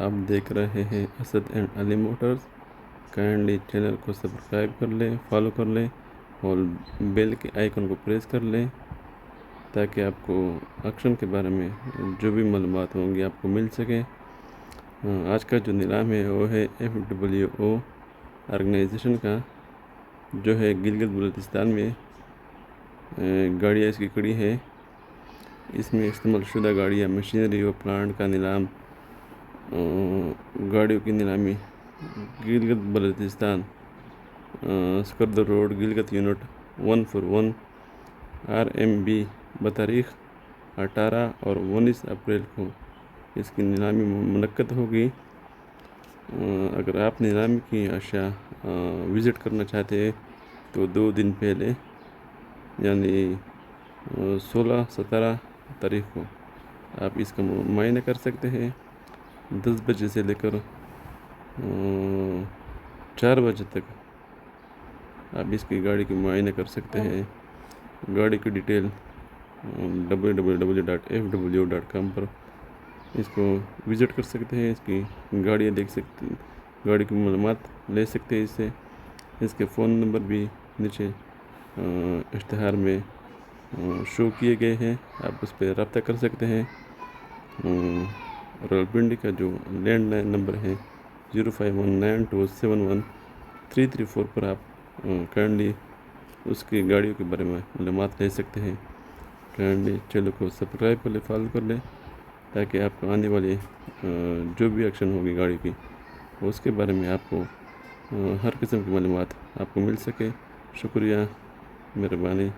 آپ دیکھ رہے ہیں Asad and Ali Motors. Kindly channel کو سبسکرائب کر لیں، فالو کر لیں اور بیل کے آئیکن کو پریس کر لیں تاکہ آپ کو آکشن کے بارے میں جو بھی معلومات ہوں گی آپ کو مل سکیں۔ آج کا جو نیلام ہے وہ ہے FWO آرگنائزیشن کا، جو ہے گلگت بلتستان میں گاڑیاں اس کی کڑی ہے۔ اس میں استعمال شدہ گاڑیاں، مشینری و پلانٹ کا نیلام، گاڑیوں کی نیلامی، Gilgit Baltistan, Skardu road, Gilgit unit 141 RMB بتاریخ 18 اور 19 اپریل کو اس کی نیلامی منعقد ہوگی۔ اگر آپ نیلامی کی اشیاء وزٹ کرنا چاہتے ہیں تو 2 دن پہلے یعنی 16-17 تاریخ کو آپ اس کا معائنہ کر سکتے ہیں۔ 10 بجے سے لے کر 4 بجے تک آپ اس کی گاڑی کی معائنہ کر سکتے ہیں۔ گاڑی کی ڈیٹیل www.fwo.com پر اس کو وزٹ کر سکتے ہیں، اس کی گاڑیاں دیکھ سکتے ہیں، گاڑی کی معلومات لے سکتے ہیں اس سے۔ اس کے فون نمبر بھی نیچے اشتہار میں شو کیے گئے ہیں، آپ اس پہ رابطہ کر سکتے ہیں۔ راولپنڈی کا جو لینڈ لائن نمبر ہے 0519271334 پر آپ کائنڈلی اس کی گاڑیوں کے بارے میں معلومات لے سکتے ہیں۔ کائنڈلی چینل کو سبسکرائب کر لیں، فالو کر لیں تاکہ آپ کو آنے والی جو بھی ایکشن ہوگی گاڑی کی اس کے بارے میں آپ کو ہر قسم کی معلومات آپ کو مل سکے۔ شکریہ، مہربانی۔